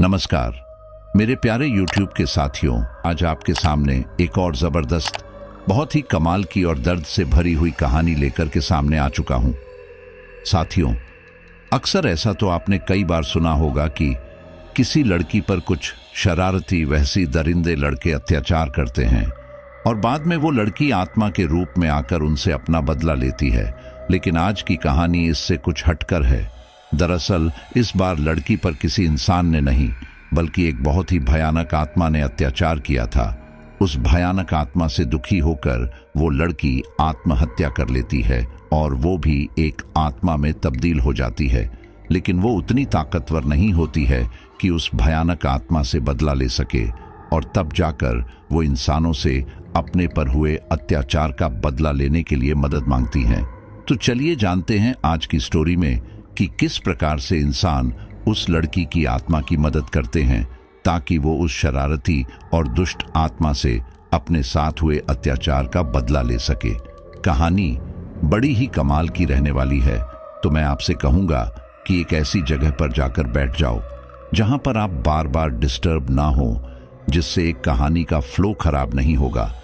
नमस्कार मेरे प्यारे YouTube के साथियों, आज आपके सामने एक और जबरदस्त, बहुत ही कमाल की और दर्द से भरी हुई कहानी लेकर के सामने आ चुका हूं। साथियों, अक्सर ऐसा तो आपने कई बार सुना होगा कि किसी लड़की पर कुछ शरारती वहसी दरिंदे लड़के अत्याचार करते हैं और बाद में वो लड़की आत्मा के रूप में आकर उनसे अपना बदला लेती है। लेकिन आज की कहानी इससे कुछ हटकर है। दरअसल इस बार लड़की पर किसी इंसान ने नहीं बल्कि एक बहुत ही भयानक आत्मा ने अत्याचार किया था। उस भयानक आत्मा से दुखी होकर वो लड़की आत्महत्या कर लेती है और वो भी एक आत्मा में तब्दील हो जाती है। लेकिन वो उतनी ताकतवर नहीं होती है कि उस भयानक आत्मा से बदला ले सके और तब जाकर वो इंसानों से अपने पर हुए अत्याचार का बदला लेने के लिए मदद मांगती हैं। तो चलिए जानते हैं आज की स्टोरी में कि किस प्रकार से इंसान उस लड़की की आत्मा की मदद करते हैं ताकि वो उस शरारती और दुष्ट आत्मा से अपने साथ हुए अत्याचार का बदला ले सके। कहानी बड़ी ही कमाल की रहने वाली है, तो मैं आपसे कहूंगा कि एक ऐसी जगह पर जाकर बैठ जाओ जहां पर आप बार बार डिस्टर्ब ना हो, जिससे एक कहानी का फ्लो खराब नहीं होगा।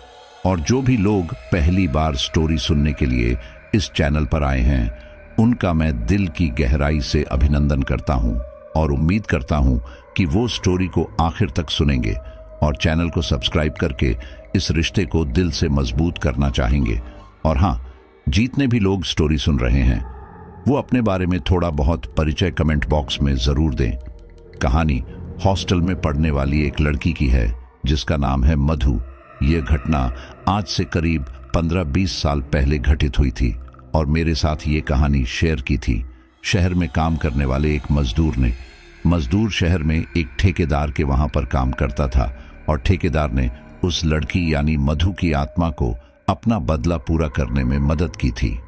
और जो भी लोग पहली बार स्टोरी सुनने के लिए इस चैनल पर आए हैं, उनका मैं दिल की गहराई से अभिनंदन करता हूं और उम्मीद करता हूं कि वो स्टोरी को आखिर तक सुनेंगे और चैनल को सब्सक्राइब करके इस रिश्ते को दिल से मजबूत करना चाहेंगे। और हाँ, जितने भी लोग स्टोरी सुन रहे हैं वो अपने बारे में थोड़ा बहुत परिचय कमेंट बॉक्स में जरूर दें। कहानी हॉस्टल में पढ़ने वाली एक लड़की की है जिसका नाम है मधु। ये घटना आज से करीब 15-20 साल पहले घटित हुई थी और मेरे साथ ये कहानी शेयर की थी शहर में काम करने वाले एक मजदूर ने। मजदूर शहर में एक ठेकेदार के वहां पर काम करता था और ठेकेदार ने उस लड़की यानी मधु की आत्मा को अपना बदला पूरा करने में मदद की थी।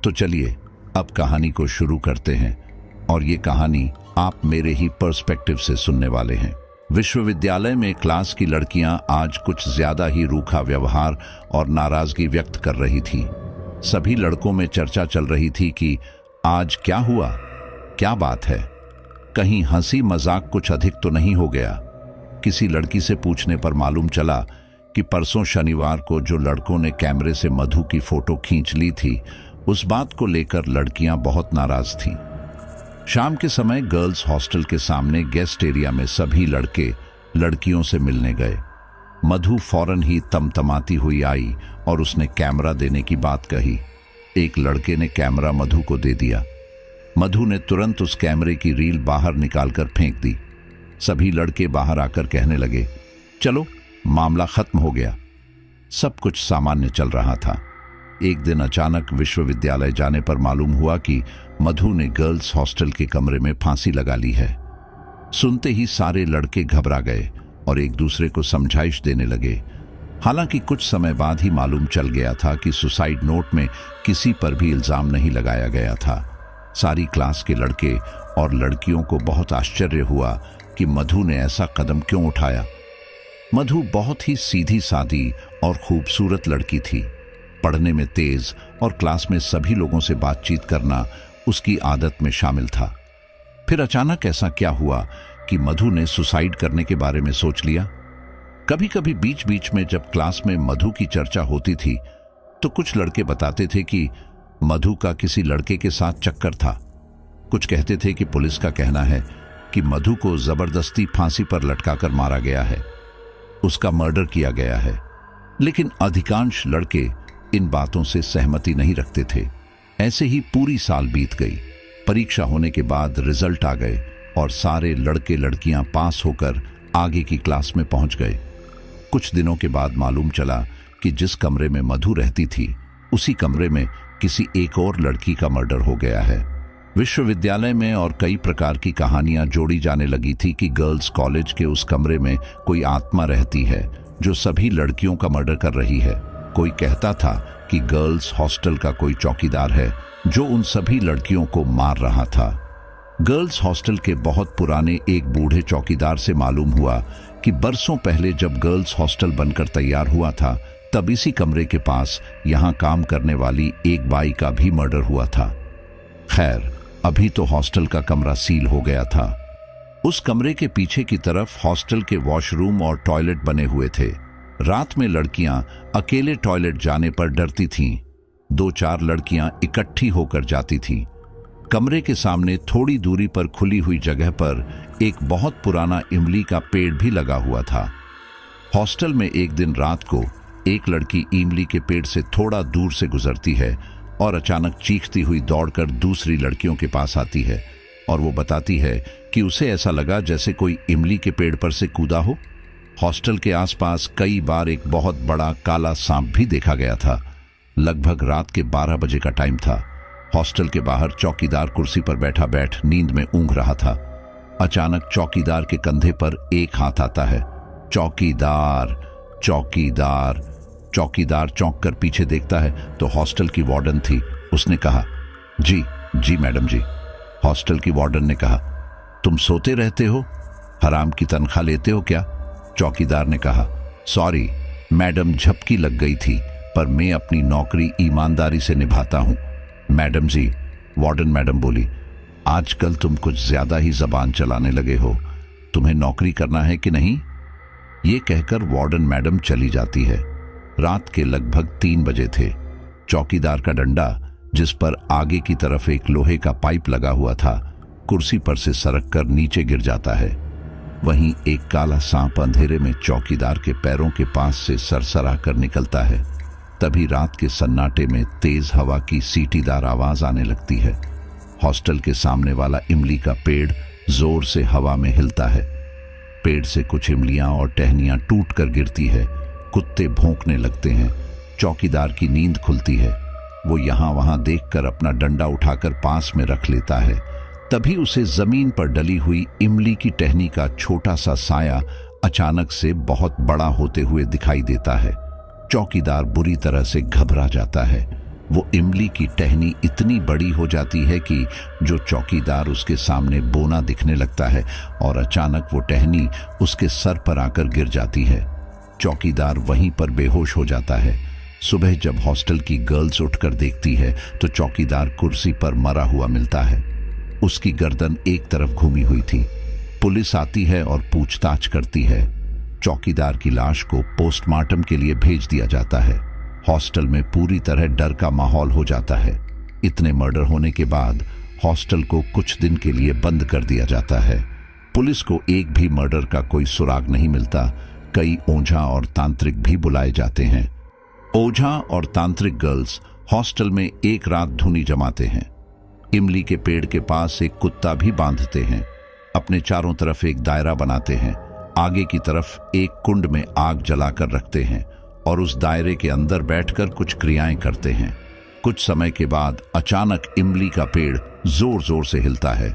तो चलिए अब कहानी को शुरू करते हैं और ये कहानी आप मेरे ही पर्सपेक्टिव से सुनने वाले हैं। विश्वविद्यालय में क्लास की लड़कियां आज कुछ ज्यादा ही रूखा व्यवहार और नाराजगी व्यक्त कर रही थीं। सभी लड़कों में चर्चा चल रही थी कि आज क्या हुआ, क्या बात है, कहीं हंसी मजाक कुछ अधिक तो नहीं हो गया। किसी लड़की से पूछने पर मालूम चला कि परसों शनिवार को जो लड़कों ने कैमरे से मधु की फोटो खींच ली थी, उस बात को लेकर लड़कियां बहुत नाराज थीं। शाम के समय गर्ल्स हॉस्टल के सामने गेस्ट एरिया में सभी लड़के लड़कियों से मिलने गए। मधु फौरन ही तमतमाती हुई आई और उसने कैमरा देने की बात कही। एक लड़के ने कैमरा मधु को दे दिया। मधु ने तुरंत उस कैमरे की रील बाहर निकालकर फेंक दी। सभी लड़के बाहर आकर कहने लगे, चलो मामला खत्म हो गया। सब कुछ सामान्य चल रहा था। एक दिन अचानक विश्वविद्यालय जाने पर मालूम हुआ कि मधु ने गर्ल्स हॉस्टल के कमरे में फांसी लगा ली है। सुनते ही सारे लड़के घबरा गए और एक दूसरे को समझाइश देने लगे। हालांकि कुछ समय बाद ही मालूम चल गया था कि सुसाइड नोट में किसी पर भी इल्जाम नहीं लगाया गया था। सारी क्लास के लड़के और लड़कियों को बहुत आश्चर्य हुआ कि मधु ने ऐसा कदम क्यों उठाया। मधु बहुत ही सीधी सादी और खूबसूरत लड़की थी। पढ़ने में तेज और क्लास में सभी लोगों से बातचीत करना उसकी आदत में शामिल था। फिर अचानक ऐसा क्या हुआ कि मधु ने सुसाइड करने के बारे में सोच लिया। कभी कभी बीच बीच में जब क्लास में मधु की चर्चा होती थी तो कुछ लड़के बताते थे कि मधु का किसी लड़के के साथ चक्कर था। कुछ कहते थे कि पुलिस का कहना है कि मधु को जबरदस्ती फांसी पर लटकाकर मारा गया है, उसका मर्डर किया गया है। लेकिन अधिकांश लड़के इन बातों से सहमति नहीं रखते थे। ऐसे ही पूरी साल बीत गई। परीक्षा होने के बाद रिजल्ट आ गए और सारे लड़के लड़कियां पास होकर आगे की क्लास में पहुंच गए। कुछ दिनों के बाद मालूम चला कि जिस कमरे में मधु रहती थी उसी कमरे में किसी एक और लड़की का मर्डर हो गया है। विश्वविद्यालय में और कई प्रकार की कहानियां जोड़ी जाने लगी थी कि गर्ल्स कॉलेज के उस कमरे में कोई आत्मा रहती है जो सभी लड़कियों का मर्डर कर रही है। कोई कहता था कि गर्ल्स हॉस्टल का कोई चौकीदार है जो उन सभी लड़कियों को मार रहा था। गर्ल्स हॉस्टल के बहुत पुराने एक बूढ़े चौकीदार से मालूम हुआ कि बरसों पहले जब गर्ल्स हॉस्टल बनकर तैयार हुआ था तब इसी कमरे के पास यहां काम करने वाली एक बाई का भी मर्डर हुआ था। खैर, अभी तो हॉस्टल का कमरा सील हो गया था। उस कमरे के पीछे की तरफ हॉस्टल के वॉशरूम और टॉयलेट बने हुए थे। रात में लड़कियां अकेले टॉयलेट जाने पर डरती थीं। 2-4 लड़कियां इकट्ठी होकर जाती थीं। कमरे के सामने थोड़ी दूरी पर खुली हुई जगह पर एक बहुत पुराना इमली का पेड़ भी लगा हुआ था। हॉस्टल में एक दिन रात को एक लड़की इमली के पेड़ से थोड़ा दूर से गुजरती है और अचानक चीखती हुई दौड़कर दूसरी लड़कियों के पास आती है और वो बताती है कि उसे ऐसा लगा जैसे कोई इमली के पेड़ पर से कूदा हो। हॉस्टल के आसपास कई बार एक बहुत बड़ा काला सांप भी देखा गया था। लगभग रात के 12 बजे का टाइम था। हॉस्टल के बाहर चौकीदार कुर्सी पर बैठ नींद में ऊँघ रहा था। अचानक चौकीदार के कंधे पर एक हाथ आता है। चौकीदार, चौकीदार। चौकीदार चौंक कर पीछे देखता है तो हॉस्टल की वार्डन थी। उसने कहा, जी जी मैडम जी। हॉस्टल की वार्डन ने कहा, तुम सोते रहते हो? हराम की तनख्वाह लेते हो क्या? चौकीदार ने कहा, सॉरी मैडम, झपकी लग गई थी, पर मैं अपनी नौकरी ईमानदारी से निभाता हूं। मैडम जी, वार्डन मैडम बोली, आजकल तुम कुछ ज्यादा ही जबान चलाने लगे हो। तुम्हें नौकरी करना है कि नहीं? ये कहकर वार्डन मैडम चली जाती है। रात के लगभग 3 बजे थे। चौकीदार का डंडा, जिस पर आगे की तरफ एक लोहे का पाइप लगा हुआ था, कुर्सी पर से सरक कर नीचे गिर जाता है। वहीं एक काला सांप अंधेरे में चौकीदार के पैरों के पास से सरसरा कर निकलता है। तभी रात के सन्नाटे में तेज हवा की सीटीदार आवाज आने लगती है। हॉस्टल के सामने वाला इमली का पेड़ जोर से हवा में हिलता है। पेड़ से कुछ इमलियां और टहनियां टूटकर गिरती है। कुत्ते भौंकने लगते हैं। चौकीदार की नींद खुलती है। वो यहां वहां देखकर अपना डंडा उठाकर पास में रख लेता है। तभी उसे जमीन पर डली हुई इमली की टहनी का छोटा सा साया अचानक से बहुत बड़ा होते हुए दिखाई देता है। चौकीदार बुरी तरह से घबरा जाता है। वो इमली की टहनी इतनी बड़ी हो जाती है कि जो चौकीदार उसके सामने बोना दिखने लगता है और अचानक वो टहनी उसके सर पर आकर गिर जाती है। चौकीदार वहीं पर बेहोश हो जाता है। सुबह जब हॉस्टल की गर्ल्स उठकर देखती है तो चौकीदार कुर्सी पर मरा हुआ मिलता है। उसकी गर्दन एक तरफ घूमी हुई थी। पुलिस आती है और पूछताछ करती है। चौकीदार की लाश को पोस्टमार्टम के लिए भेज दिया जाता है। हॉस्टल में पूरी तरह डर का माहौल हो जाता है। इतने मर्डर होने के बाद हॉस्टल को कुछ दिन के लिए बंद कर दिया जाता है। पुलिस को एक भी मर्डर का कोई सुराग नहीं मिलता। कई ओझा और तांत्रिक भी बुलाए जाते हैं। ओझा और तांत्रिक गर्ल्स हॉस्टल में एक रात धुनी जमाते हैं। इमली के पेड़ के पास एक कुत्ता भी बांधते हैं। अपने चारों तरफ एक दायरा बनाते हैं। आगे की तरफ एक कुंड में आग जलाकर रखते हैं और उस दायरे के अंदर बैठकर कुछ क्रियाएं करते हैं। कुछ समय के बाद अचानक इमली का पेड़ जोर जोर से हिलता है।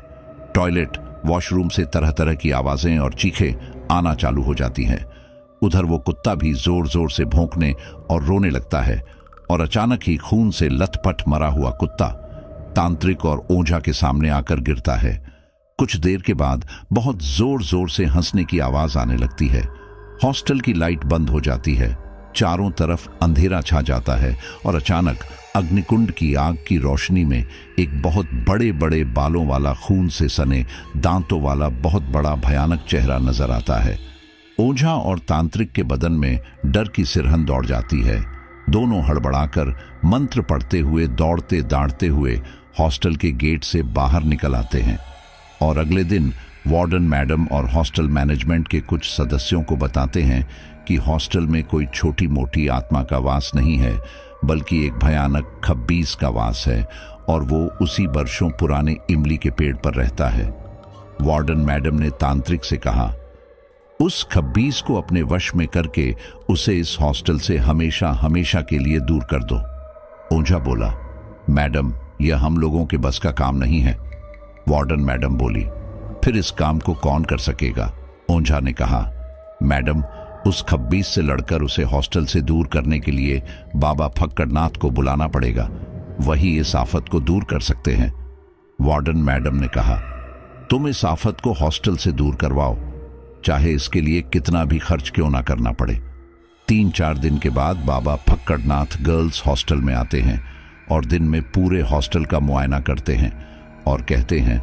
टॉयलेट, वॉशरूम से तरह तरह की आवाजें और चीखें आना चालू हो जाती हैं। उधर वो कुत्ता भी जोर जोर से भौंकने और रोने लगता है और अचानक ही खून से लथपथ मरा हुआ कुत्ता तांत्रिक और ओझा के सामने आकर गिरता है। कुछ देर के बाद बहुत जोर जोर से हंसने की आवाज आने लगती है। हॉस्टल की लाइट बंद हो जाती है। चारों तरफ अंधेरा छा जाता है और अचानक अग्निकुंड की आग की रोशनी में एक बहुत बड़े बड़े बालों वाला, खून से सने दांतों वाला बहुत बड़ा भयानक चेहरा नजर आता है। ओझा और तांत्रिक के बदन में डर की सिरहन दौड़ जाती है। दोनों हड़बड़ाकर मंत्र पढ़ते हुए, दौड़ते दाड़ते हुए हॉस्टल के गेट से बाहर निकल आते हैं और अगले दिन वार्डन मैडम और हॉस्टल मैनेजमेंट के कुछ सदस्यों को बताते हैं कि हॉस्टल में कोई छोटी मोटी आत्मा का वास नहीं है, बल्कि एक भयानक खब्बीस का वास है और वो उसी वर्षों पुराने इमली के पेड़ पर रहता है। वार्डन मैडम ने तांत्रिक से कहा, उस खब्बीस को अपने वश में करके उसे इस हॉस्टल से हमेशा हमेशा के लिए दूर कर दो। ओझा बोला, मैडम, यह हम लोगों के बस का काम नहीं है। वार्डन मैडम बोली, फिर इस काम को कौन कर सकेगा? ओझा ने कहा, मैडम, उस खब्बीस से लड़कर उसे हॉस्टल से दूर करने के लिए बाबा फक्कड़नाथ को बुलाना पड़ेगा। वही इस आफत को दूर कर सकते हैं। वार्डन मैडम ने कहा, तुम इस आफत को हॉस्टल से दूर करवाओ, चाहे इसके लिए कितना भी खर्च क्यों ना करना पड़े। 3-4 दिन के बाद बाबा फक्कड़नाथ गर्ल्स हॉस्टल में आते हैं और दिन में पूरे हॉस्टल का मुआयना करते हैं और कहते हैं,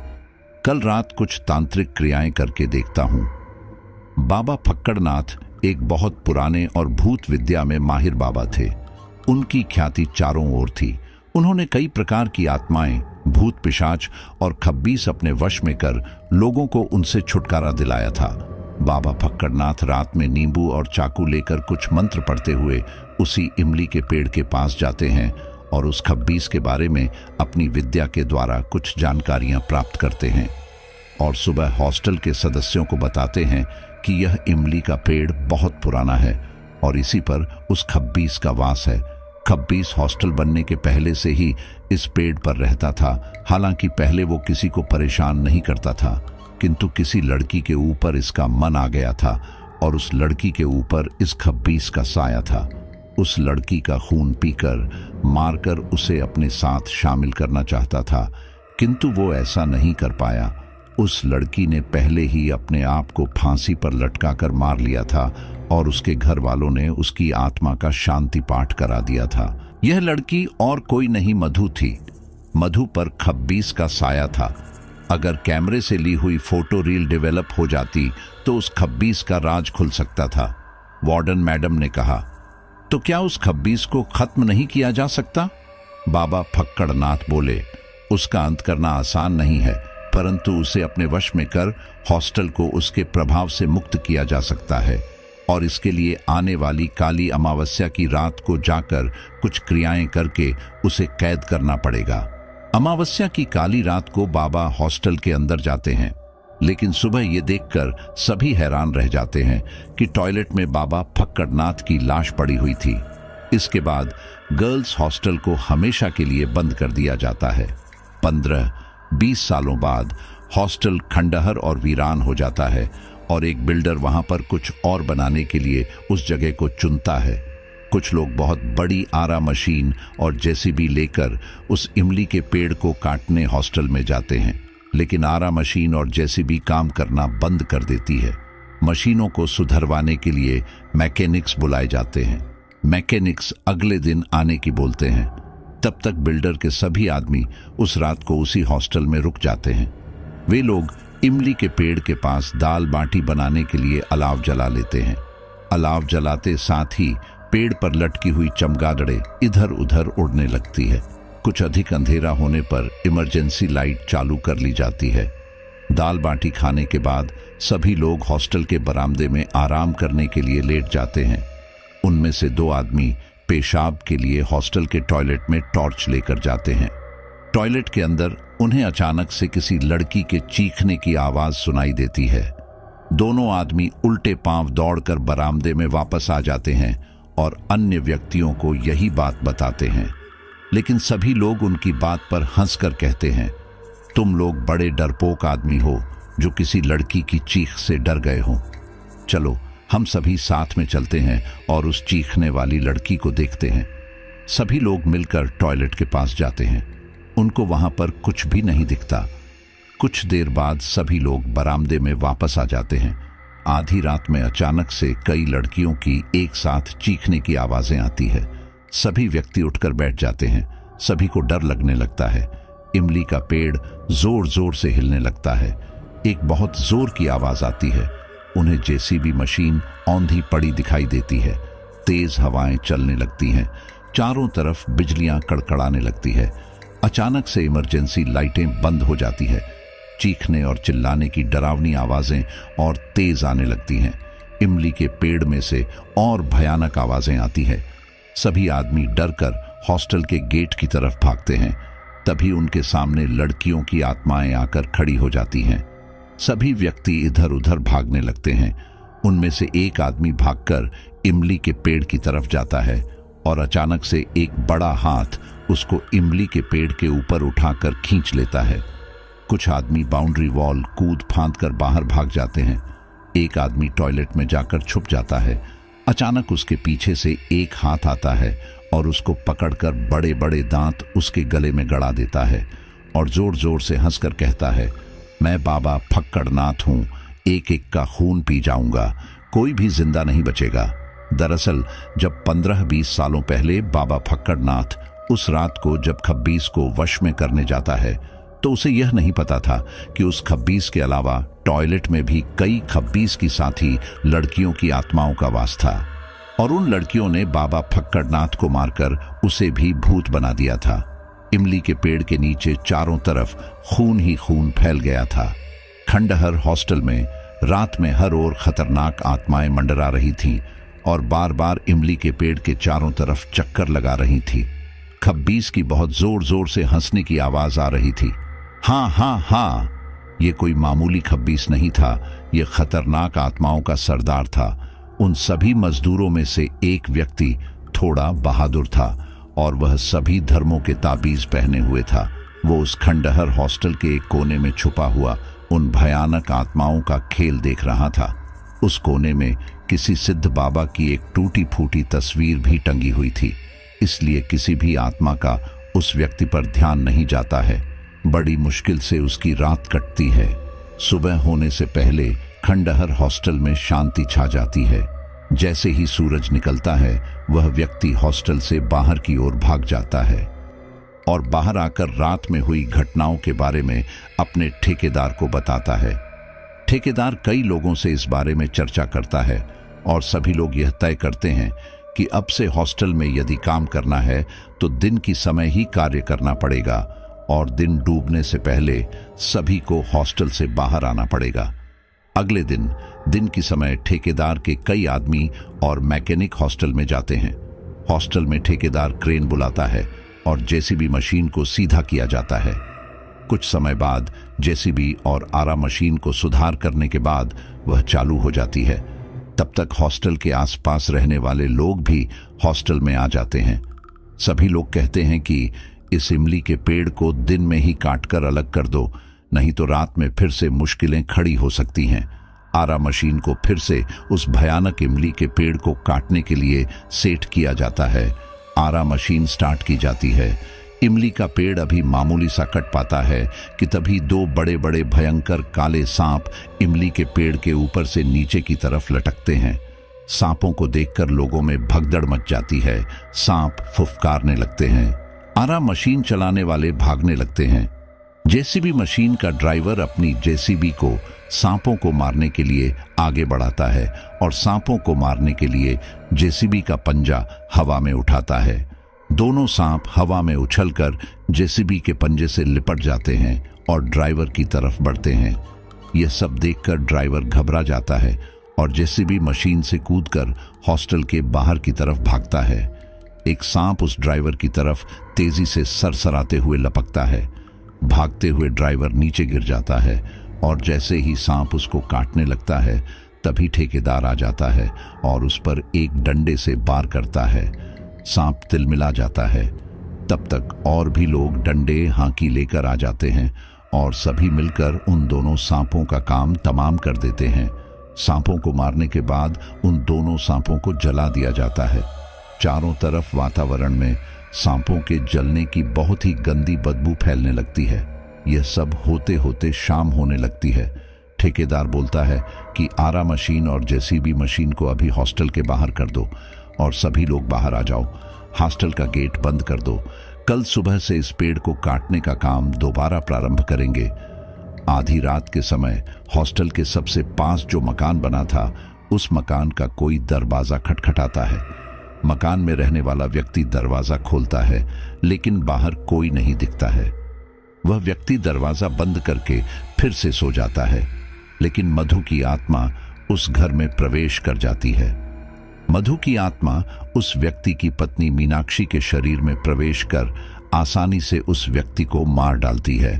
कल रात कुछ तांत्रिक क्रियाएं करके देखता हूं। बाबा फक्कड़नाथ एक बहुत पुराने और भूत विद्या में माहिर बाबा थे। उनकी ख्याति चारों ओर थी। उन्होंने कई प्रकार की आत्माएं, भूत पिशाच और खब्बीस अपने वश में कर लोगों को उनसे छुटकारा दिलाया था। बाबा फक्कड़नाथ रात में नींबू और चाकू लेकर कुछ मंत्र पढ़ते हुए उसी इमली के पेड़ के पास जाते हैं और उस खब्बीस के बारे में अपनी विद्या के द्वारा कुछ जानकारियां प्राप्त करते हैं और सुबह हॉस्टल के सदस्यों को बताते हैं कि यह इमली का पेड़ बहुत पुराना है और इसी पर उस खब्बीस का वास है। खब्बीस हॉस्टल बनने के पहले से ही इस पेड़ पर रहता था। हालांकि पहले वो किसी को परेशान नहीं करता था, किंतु किसी लड़की के ऊपर इसका मन आ गया था और उस लड़की के ऊपर इस खब्बीस का साया था। उस लड़की का खून पीकर मारकर उसे अपने साथ शामिल करना चाहता था, किंतु वो ऐसा नहीं कर पाया। उस लड़की ने पहले ही अपने आप को फांसी पर लटकाकर मार लिया था और उसके घर वालों ने उसकी आत्मा का शांति पाठ करा दिया था। यह लड़की और कोई नहीं, मधु थी। मधु पर खब्बीस का साया था। अगर कैमरे से ली हुई फोटो रील डेवलप हो जाती तो उस खब्बीस का राज खुल सकता था। वार्डन मैडम ने कहा, तो क्या उस खब्बीस को खत्म नहीं किया जा सकता? बाबा फक्कड़नाथ बोले, उसका अंत करना आसान नहीं है, परंतु उसे अपने वश में कर हॉस्टल को उसके प्रभाव से मुक्त किया जा सकता है और इसके लिए आने वाली काली अमावस्या की रात को जाकर कुछ क्रियाएं करके उसे कैद करना पड़ेगा। अमावस्या की काली रात को बाबा हॉस्टल के अंदर जाते हैं, लेकिन सुबह ये देखकर सभी हैरान रह जाते हैं कि टॉयलेट में बाबा फक्कड़नाथ की लाश पड़ी हुई थी। इसके बाद गर्ल्स हॉस्टल को हमेशा के लिए बंद कर दिया जाता है। 15-20 सालों बाद हॉस्टल खंडहर और वीरान हो जाता है और एक बिल्डर वहां पर कुछ और बनाने के लिए उस जगह को चुनता है। कुछ लोग बहुत बड़ी आरा मशीन और जेसीबी लेकर उस इमली के पेड़ को काटने हॉस्टल में जाते हैं, लेकिन आरा मशीन और जेसीबी काम करना बंद कर देती है। मशीनों को सुधरवाने के लिए मैकेनिक्स बुलाए जाते हैं। मैकेनिक्स अगले दिन आने की बोलते हैं। तब तक बिल्डर के सभी आदमी उस रात को उसी हॉस्टल में रुक जाते हैं। वे लोग इमली के पेड़ के पास दाल बाटी बनाने के लिए अलाव जला लेते हैं। अलाव जलाते साथ ही पेड़ पर लटकी हुई चमगादड़ें इधर उधर उड़ने लगती है। कुछ अधिक अंधेरा होने पर इमरजेंसी लाइट चालू कर ली जाती है। दाल बाटी खाने के बाद सभी लोग हॉस्टल के बरामदे में आराम करने के लिए लेट जाते हैं। उनमें से 2 आदमी पेशाब के लिए हॉस्टल के टॉयलेट में टॉर्च लेकर जाते हैं। टॉयलेट के अंदर उन्हें अचानक से किसी लड़की के चीखने की आवाज सुनाई देती है। दोनों आदमी उल्टे पांव दौड़कर बरामदे में वापस आ जाते हैं और अन्य व्यक्तियों को यही बात बताते हैं, लेकिन सभी लोग उनकी बात पर हंसकर कहते हैं, तुम लोग बड़े डरपोक आदमी हो जो किसी लड़की की चीख से डर गए हो। चलो हम सभी साथ में चलते हैं और उस चीखने वाली लड़की को देखते हैं। सभी लोग मिलकर टॉयलेट के पास जाते हैं। उनको वहां पर कुछ भी नहीं दिखता। कुछ देर बाद सभी लोग बरामदे में वापस आ जाते हैं। आधी रात में अचानक से कई लड़कियों की एक साथ चीखने की आवाजें आती है। सभी व्यक्ति उठकर बैठ जाते हैं। सभी को डर लगने लगता है। इमली का पेड़ जोर जोर से हिलने लगता है। एक बहुत जोर की आवाज आती है। उन्हें जेसीबी मशीन औंधी पड़ी दिखाई देती है। तेज हवाएं चलने लगती हैं। चारों तरफ बिजलियां कड़कड़ाने लगती है। अचानक से इमरजेंसी लाइटें बंद हो जाती है। चीखने और चिल्लाने की डरावनी आवाजें और तेज आने लगती हैं। इमली के पेड़ में से और भयानक आवाजें आती है। सभी आदमी डरकर हॉस्टल के गेट की तरफ भागते हैं। तभी उनके सामने लड़कियों की आत्माएं आकर खड़ी हो जाती हैं। सभी व्यक्ति इधर उधर भागने लगते हैं। उनमें से एक आदमी भागकर इमली के पेड़ की तरफ जाता है और अचानक से एक बड़ा हाथ उसको इमली के पेड़ के ऊपर उठाकर खींच लेता है। कुछ आदमी बाउंड्री वॉल कूद फांद कर बाहर भाग जाते हैं। एक आदमी टॉयलेट में जाकर छुप जाता है। अचानक उसके पीछे से एक हाथ आता है और उसको पकड़कर बड़े बड़े दांत उसके गले में गड़ा देता है और जोर जोर से हंसकर कहता है, मैं बाबा फक्कड़नाथ हूं, एक एक का खून पी जाऊंगा, कोई भी जिंदा नहीं बचेगा। दरअसल जब 15-20 सालों पहले बाबा फक्कड़नाथ उस रात को जब खब्बीस को वश में करने जाता है, तो उसे यह नहीं पता था कि उस खब्बीस के अलावा टॉयलेट में भी कई खब्बीस की साथी लड़कियों की आत्माओं का वास था और उन लड़कियों ने बाबा फक्कड़नाथ को मारकर उसे भी भूत बना दिया था। इमली के पेड़ के नीचे चारों तरफ खून ही खून फैल गया था। खंडहर हॉस्टल में रात में हर ओर खतरनाक आत्माएं मंडरा रही थीं और बार बार इमली के पेड़ के चारों तरफ चक्कर लगा रही थी। खब्बीस की बहुत जोर जोर से हंसने की आवाज आ रही थी। हाँ हाँ हाँ, ये कोई मामूली खब्बीस नहीं था, ये खतरनाक आत्माओं का सरदार था। उन सभी मजदूरों में से एक व्यक्ति थोड़ा बहादुर था और वह सभी धर्मों के ताबीज पहने हुए था। वो उस खंडहर हॉस्टल के एक कोने में छुपा हुआ उन भयानक आत्माओं का खेल देख रहा था। उस कोने में किसी सिद्ध बाबा की एक टूटी फूटी तस्वीर भी टंगी हुई थी, इसलिए किसी भी आत्मा का उस व्यक्ति पर ध्यान नहीं जाता है। बड़ी मुश्किल से उसकी रात कटती है। सुबह होने से पहले खंडहर हॉस्टल में शांति छा जाती है। जैसे ही सूरज निकलता है वह व्यक्ति हॉस्टल से बाहर की ओर भाग जाता है और बाहर आकर रात में हुई घटनाओं के बारे में अपने ठेकेदार को बताता है। ठेकेदार कई लोगों से इस बारे में चर्चा करता है और सभी लोग यह तय करते हैं कि अब से हॉस्टल में यदि काम करना है तो दिन की समय ही कार्य करना पड़ेगा और दिन डूबने से पहले सभी को हॉस्टल से बाहर आना पड़ेगा। अगले दिन की समय ठेकेदार के कई आदमी और मैकेनिक हॉस्टल में जाते हैं। हॉस्टल में ठेकेदार क्रेन बुलाता है और जेसीबी मशीन को सीधा किया जाता है। कुछ समय बाद जेसीबी और आरा मशीन को सुधार करने के बाद वह चालू हो जाती है। तब तक हॉस्टल के आसपास रहने वाले लोग भी हॉस्टल में आ जाते हैं। सभी लोग कहते हैं कि इस इमली के पेड़ को दिन में ही काटकर अलग कर दो, नहीं तो रात में फिर से मुश्किलें खड़ी हो सकती हैं। आरा मशीन को फिर से उस भयानक इमली के पेड़ को काटने के लिए सेट किया जाता है। आरा मशीन स्टार्ट की जाती है। इमली का पेड़ अभी मामूली सा कट पाता है कि तभी दो बड़े बड़े भयंकर काले सांप इमली के पेड़ के ऊपर से नीचे की तरफ लटकते हैं। सांपों को देखकर लोगों में भगदड़ मच जाती है। सांप फुफकारने लगते हैं। आरा मशीन चलाने वाले भागने लगते हैं। जेसीबी मशीन का ड्राइवर अपनी जेसीबी को सांपों को मारने के लिए आगे बढ़ाता है और सांपों को मारने के लिए जेसीबी का पंजा हवा में उठाता है। दोनों सांप हवा में उछलकर जेसीबी के पंजे से लिपट जाते हैं और ड्राइवर की तरफ बढ़ते हैं। यह सब देखकर ड्राइवर घबरा जाता है और जेसीबी मशीन से कूदकर हॉस्टल के बाहर की तरफ भागता है। एक सांप उस ड्राइवर की तरफ तेजी से सरसराते हुए लपकता है। भागते हुए ड्राइवर नीचे गिर जाता है और जैसे ही सांप उसको काटने लगता है तभी ठेकेदार आ जाता है और उस पर एक डंडे से वार करता है। सांप तिलमिला जाता है। तब तक और भी लोग डंडे हांकी लेकर आ जाते हैं और सभी मिलकर उन दोनों सांपों का काम तमाम कर देते हैं। सांपों को मारने के बाद उन दोनों सांपों को जला दिया जाता है। चारों तरफ वातावरण में सांपों के जलने की बहुत ही गंदी बदबू फैलने लगती है। यह सब होते होते शाम होने लगती है। ठेकेदार बोलता है कि आरा मशीन और जेसीबी मशीन को अभी हॉस्टल के बाहर कर दो और सभी लोग बाहर आ जाओ। हॉस्टल का गेट बंद कर दो। कल सुबह से इस पेड़ को काटने का काम दोबारा प्रारंभ करेंगे। आधी रात के समय हॉस्टल के सबसे पास जो मकान बना था उस मकान का कोई दरवाजा खटखटाता है। मकान में रहने वाला व्यक्ति दरवाजा खोलता है लेकिन बाहर कोई नहीं दिखता है। वह व्यक्ति दरवाजा बंद करके फिर से सो जाता है, लेकिन मधु की आत्मा उस घर में प्रवेश कर जाती है। मधु की आत्मा उस व्यक्ति की पत्नी मीनाक्षी के शरीर में प्रवेश कर आसानी से उस व्यक्ति को मार डालती है।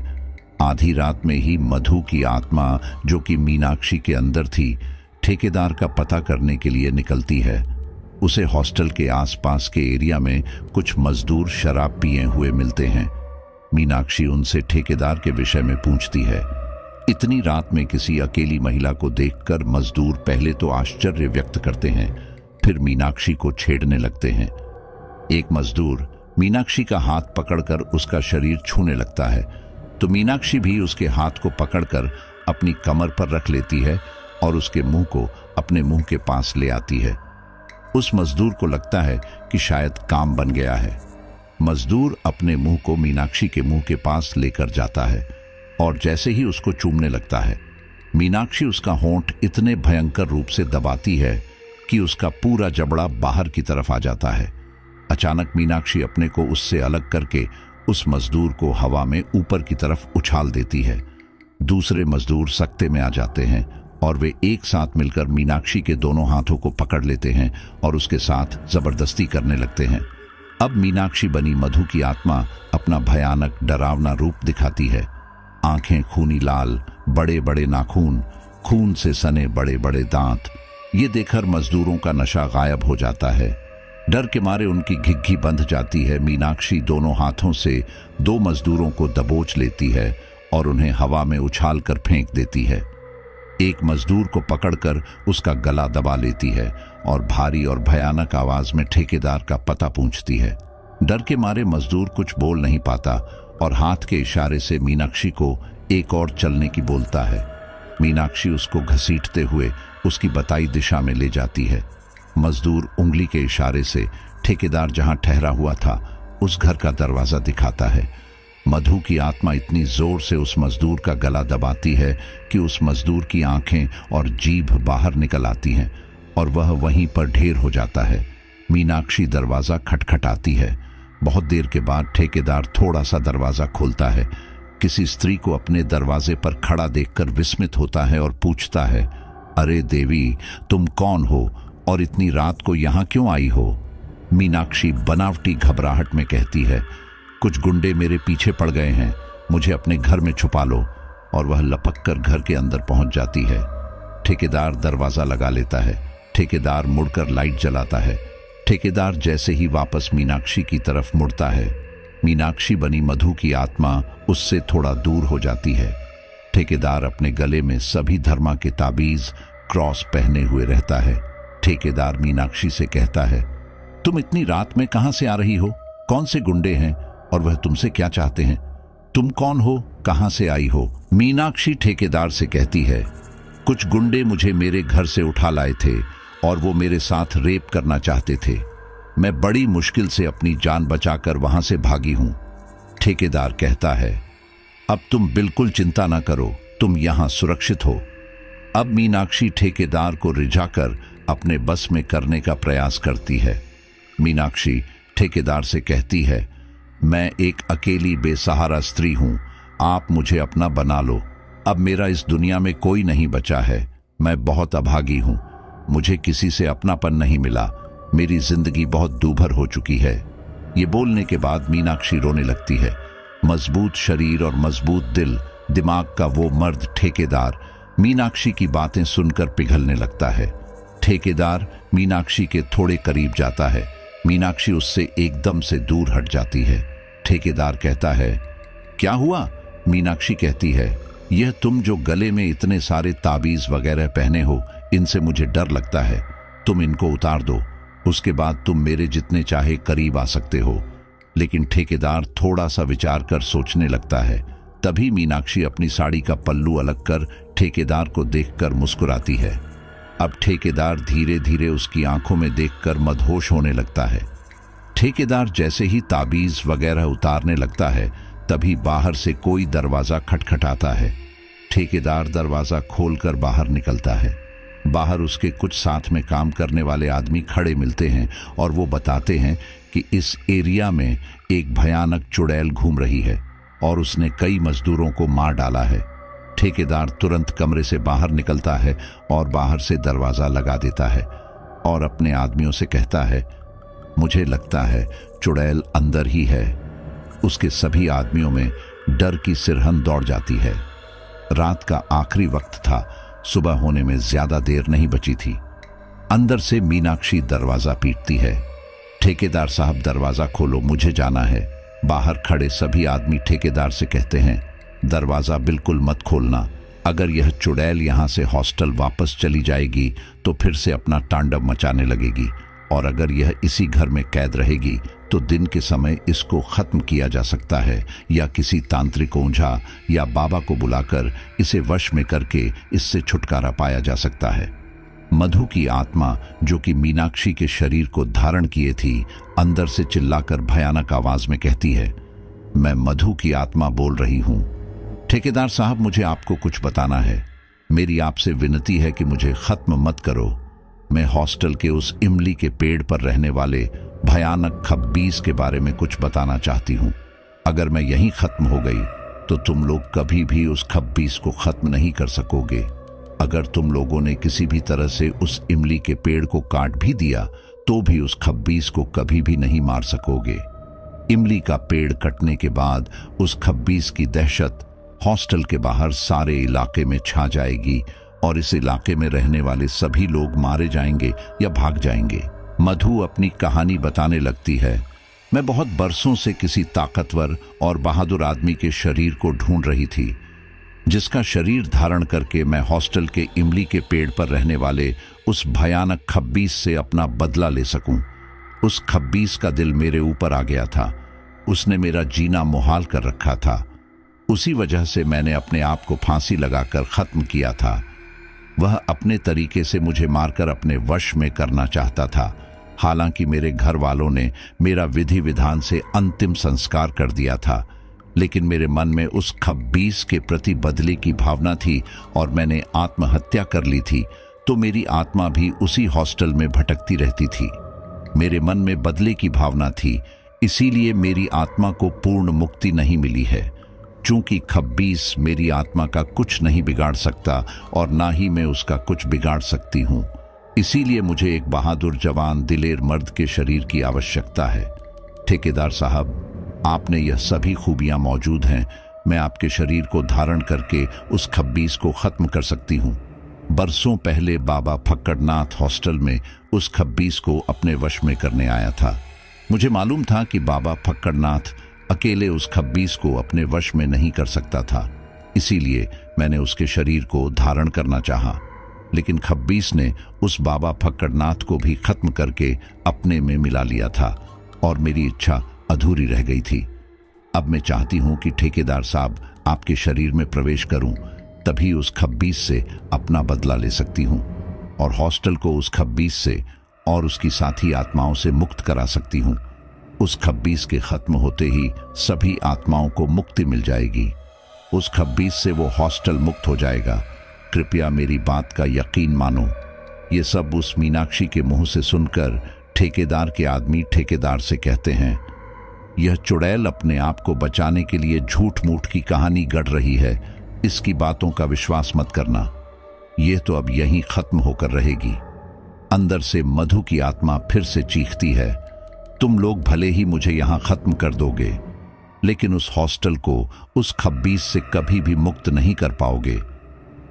आधी रात में ही मधु की आत्मा, जो कि मीनाक्षी के अंदर थी, ठेकेदार का पता करने के लिए निकलती है। उसे हॉस्टल के आसपास के एरिया में कुछ मजदूर शराब पिए हुए मिलते हैं। मीनाक्षी उनसे ठेकेदार के विषय में पूछती है। इतनी रात में किसी अकेली महिला को देखकर मजदूर पहले तो आश्चर्य व्यक्त करते हैं, फिर मीनाक्षी को छेड़ने लगते हैं। एक मजदूर मीनाक्षी का हाथ पकड़कर उसका शरीर छूने लगता है, तो मीनाक्षी भी उसके हाथ को पकड़कर अपनी कमर पर रख लेती है और उसके मुंह को अपने मुंह के पास ले आती है। उस मजदूर को लगता है कि शायद काम बन गया है। मजदूर अपने मुंह को मीनाक्षी के मुंह के पास लेकर जाता है और जैसे ही उसको चूमने लगता है, मीनाक्षी उसका होंठ इतने भयंकर रूप से दबाती है कि उसका पूरा जबड़ा बाहर की तरफ आ जाता है। अचानक मीनाक्षी अपने को उससे अलग करके उस मजदूर को हवा में ऊपर की तरफ उछाल देती है। दूसरे मजदूर सकते में आ जाते हैं और वे एक साथ मिलकर मीनाक्षी के दोनों हाथों को पकड़ लेते हैं और उसके साथ जबरदस्ती करने लगते हैं। अब मीनाक्षी बनी मधु की आत्मा अपना भयानक डरावना रूप दिखाती है। आंखें खूनी लाल, बड़े बड़े नाखून, खून से सने बड़े बड़े दांत। ये देखकर मजदूरों का नशा गायब हो जाता है। डर के मारे उनकी घिघी बंध जाती है। मीनाक्षी दोनों हाथों से दो मजदूरों को दबोच लेती है और उन्हें हवा में उछाल कर फेंक देती है। एक मजदूर को पकड़कर उसका गला दबा लेती है और भारी और भयानक आवाज में ठेकेदार का पता पूछती है। डर के मारे मजदूर कुछ बोल नहीं पाता और हाथ के इशारे से मीनाक्षी को एक और चलने की बोलता है। मीनाक्षी उसको घसीटते हुए उसकी बताई दिशा में ले जाती है। मजदूर उंगली के इशारे से ठेकेदार जहां ठहरा हुआ था उस घर का दरवाजा दिखाता है। मधु की आत्मा इतनी जोर से उस मजदूर का गला दबाती है कि उस मजदूर की आंखें और जीभ बाहर निकल आती हैं और वह वहीं पर ढेर हो जाता है। मीनाक्षी दरवाजा खटखटाती है। बहुत देर के बाद ठेकेदार थोड़ा सा दरवाजा खोलता है। किसी स्त्री को अपने दरवाजे पर खड़ा देखकर विस्मित होता है और पूछता है, अरे देवी, तुम कौन हो और इतनी रात को यहां क्यों आई हो? मीनाक्षी बनावटी घबराहट में कहती है, कुछ गुंडे मेरे पीछे पड़ गए हैं, मुझे अपने घर में छुपा लो। और वह लपक कर घर के अंदर पहुंच जाती है। ठेकेदार दरवाजा लगा लेता है। ठेकेदार मुड़कर लाइट जलाता है। ठेकेदार जैसे ही वापस मीनाक्षी की तरफ मुड़ता है, मीनाक्षी बनी मधु की आत्मा उससे थोड़ा दूर हो जाती है। ठेकेदार अपने गले में सभी धर्मा के ताबीज क्रॉस पहने हुए रहता है। ठेकेदार मीनाक्षी से कहता है, तुम इतनी रात में कहां से आ रही हो? कौन से गुंडे हैं और वह तुमसे क्या चाहते हैं? तुम कौन हो? कहां से आई हो? मीनाक्षी ठेकेदार से कहती है, कुछ गुंडे मुझे मेरे घर से उठा लाए थे और वो मेरे साथ रेप करना चाहते थे। मैं बड़ी मुश्किल से अपनी जान बचाकर वहां से भागी हूं। ठेकेदार कहता है, अब तुम बिल्कुल चिंता ना करो, तुम यहां सुरक्षित हो। अब मीनाक्षी ठेकेदार को रिझाकर अपने बस में करने का प्रयास करती है। मीनाक्षी ठेकेदार से कहती है, मैं एक अकेली बेसहारा स्त्री हूं, आप मुझे अपना बना लो। अब मेरा इस दुनिया में कोई नहीं बचा है। मैं बहुत अभागी हूं, मुझे किसी से अपनापन नहीं मिला। मेरी जिंदगी बहुत दूभर हो चुकी है। ये बोलने के बाद मीनाक्षी रोने लगती है। मजबूत शरीर और मजबूत दिल, दिमाग का वो मर्द ठेकेदार मीनाक्षी की बातें सुनकर पिघलने लगता है। ठेकेदार मीनाक्षी के थोड़े करीब जाता है। मीनाक्षी उससे एकदम से दूर हट जाती है। ठेकेदार कहता है, क्या हुआ? मीनाक्षी कहती है, यह तुम जो गले में इतने सारे ताबीज वगैरह पहने हो, इनसे मुझे डर लगता है। तुम इनको उतार दो, उसके बाद तुम मेरे जितने चाहे करीब आ सकते हो। लेकिन ठेकेदार थोड़ा सा विचार कर सोचने लगता है। तभी मीनाक्षी अपनी साड़ी का पल्लू अलग कर ठेकेदार को देखकर मुस्कुराती है। अब ठेकेदार धीरे धीरे उसकी आंखों में देखकर मदहोश होने लगता है। ठेकेदार जैसे ही ताबीज वगैरह उतारने लगता है, तभी बाहर से कोई दरवाजा खटखटाता है। ठेकेदार दरवाजा खोलकर बाहर निकलता है। बाहर उसके कुछ साथ में काम करने वाले आदमी खड़े मिलते हैं और वो बताते हैं कि इस एरिया में एक भयानक चुड़ैल घूम रही है और उसने कई मजदूरों को मार डाला है। ठेकेदार तुरंत कमरे से बाहर निकलता है और बाहर से दरवाजा लगा देता है और अपने आदमियों से कहता है, मुझे लगता है चुड़ैल अंदर ही है। उसके सभी आदमियों में डर की सिरहन दौड़ जाती है। रात का आखिरी वक्त था, सुबह होने में ज्यादा देर नहीं बची थी। अंदर से मीनाक्षी दरवाजा पीटती है। ठेकेदार साहब, दरवाजा खोलो, मुझे जाना है। बाहर खड़े सभी आदमी ठेकेदार से कहते हैं, दरवाजा बिल्कुल मत खोलना। अगर यह चुड़ैल यहां से हॉस्टल वापस चली जाएगी तो फिर से अपना तांडव मचाने लगेगी, और अगर यह इसी घर में कैद रहेगी तो दिन के समय इसको खत्म किया जा सकता है, या किसी तांत्रिक ओझा या बाबा को बुलाकर इसे वश में करके इससे छुटकारा पाया जा सकता है। मधु की आत्मा, जो कि मीनाक्षी के शरीर को धारण किए थी, अंदर से चिल्लाकर भयानक आवाज में कहती है, मैं मधु की आत्मा बोल रही हूं। ठेकेदार साहब, मुझे आपको कुछ बताना है। मेरी आपसे विनती है कि मुझे खत्म मत करो। मैं हॉस्टल के उस इमली के पेड़ पर रहने वाले भयानक खब्बीस के बारे में कुछ बताना चाहती हूं। अगर मैं यहीं खत्म हो गई तो तुम लोग कभी भी उस खब्बीस को खत्म नहीं कर सकोगे। अगर तुम लोगों ने किसी भी तरह से उस इमली के पेड़ को काट भी दिया तो भी उस खब्बीस को कभी भी नहीं मार सकोगे। इमली का पेड़ कटने के बाद उस खब्बीस की दहशत हॉस्टल के बाहर सारे इलाके में छा जाएगी और इस इलाके में रहने वाले सभी लोग मारे जाएंगे या भाग जाएंगे। मधु अपनी कहानी बताने लगती है। मैं बहुत बरसों से किसी ताकतवर और बहादुर आदमी के शरीर को ढूंढ रही थी, जिसका शरीर धारण करके मैं हॉस्टल के इमली के पेड़ पर रहने वाले उस भयानक खब्बीस से अपना बदला ले सकूं। उस खब्बीस का दिल मेरे ऊपर आ गया था। उसने मेरा जीना मुहाल कर रखा था। उसी वजह से मैंने अपने आप को फांसी लगाकर खत्म किया था। वह अपने तरीके से मुझे मारकर अपने वश में करना चाहता था। हालांकि मेरे घर वालों ने मेरा विधि विधान से अंतिम संस्कार कर दिया था, लेकिन मेरे मन में उस खब्बीस के प्रति बदले की भावना थी और मैंने आत्महत्या कर ली थी, तो मेरी आत्मा भी उसी हॉस्टल में भटकती रहती थी। मेरे मन में बदले की भावना थी, इसीलिए मेरी आत्मा को पूर्ण मुक्ति नहीं मिली है। चूंकि खब्बीस मेरी आत्मा का कुछ नहीं बिगाड़ सकता और ना ही मैं उसका कुछ बिगाड़ सकती हूँ, इसीलिए मुझे एक बहादुर जवान दिलेर मर्द के शरीर की आवश्यकता है। ठेकेदार साहब, आपने यह सभी खूबियां मौजूद हैं। मैं आपके शरीर को धारण करके उस खब्बीस को खत्म कर सकती हूँ। बरसों पहले बाबा फक्कड़नाथ हॉस्टल में उस खब्बीस को अपने वश में करने आया था। मुझे मालूम था कि बाबा फक्कड़नाथ अकेले उस खब्बीस को अपने वश में नहीं कर सकता था, इसीलिए मैंने उसके शरीर को धारण करना चाहा। लेकिन खब्बीस ने उस बाबा फक्कड़नाथ को भी खत्म करके अपने में मिला लिया था और मेरी इच्छा अधूरी रह गई थी। अब मैं चाहती हूं कि ठेकेदार साहब आपके शरीर में प्रवेश करूं, तभी उस खब्बीस से अपना बदला ले सकती हूं और हॉस्टल को उस खब्बीस से और उसकी साथी आत्माओं से मुक्त करा सकती हूं। उस खब्बीस के खत्म होते ही सभी आत्माओं को मुक्ति मिल जाएगी। उस खब्बीस से वो हॉस्टल मुक्त हो जाएगा। कृपया मेरी बात का यकीन मानो। ये सब उस मीनाक्षी के मुंह से सुनकर ठेकेदार के आदमी ठेकेदार से कहते हैं, यह चुड़ैल अपने आप को बचाने के लिए झूठ मूठ की कहानी गढ़ रही है। इसकी बातों का विश्वास मत करना, यह तो अब यहीं खत्म होकर रहेगी। अंदर से मधु की आत्मा फिर से चीखती है, तुम लोग भले ही मुझे यहां खत्म कर दोगे, लेकिन उस हॉस्टल को उस खब्बीस से कभी भी मुक्त नहीं कर पाओगे।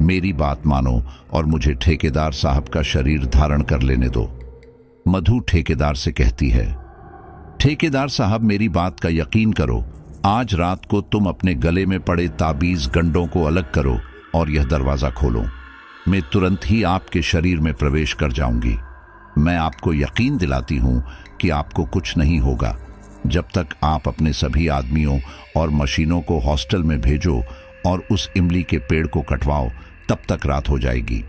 मेरी बात मानो और मुझे ठेकेदार साहब का शरीर धारण कर लेने दो। मधु ठेकेदार से कहती है, ठेकेदार साहब मेरी बात का यकीन करो। आज रात को तुम अपने गले में पड़े ताबीज गंडों को अलग करो और यह दरवाजा खोलो। मैं तुरंत ही आपके शरीर में प्रवेश कर जाऊंगी। मैं आपको यकीन दिलाती हूं कि आपको कुछ नहीं होगा। जब तक आप अपने सभी आदमियों और मशीनों को हॉस्टल में भेजो और उस इमली के पेड़ को कटवाओ, तब तक रात हो जाएगी।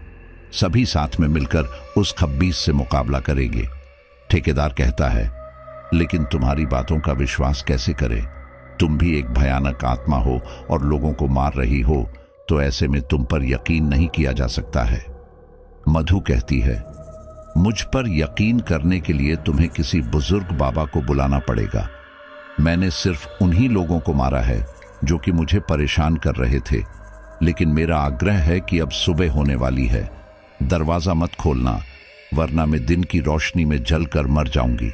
सभी साथ में मिलकर उस खब्बीस से मुकाबला करेंगे। ठेकेदार कहता है, लेकिन तुम्हारी बातों का विश्वास कैसे करें? तुम भी एक भयानक आत्मा हो और लोगों को मार रही हो, तो ऐसे में तुम पर यकीन नहीं किया जा सकता है। मधु कहती है, मुझ पर यकीन करने के लिए तुम्हें किसी बुजुर्ग बाबा को बुलाना पड़ेगा। मैंने सिर्फ उन्हीं लोगों को मारा है जो कि मुझे परेशान कर रहे थे, लेकिन मेरा आग्रह है कि अब सुबह होने वाली है। दरवाजा मत खोलना, वरना मैं दिन की रोशनी में जलकर मर जाऊंगी।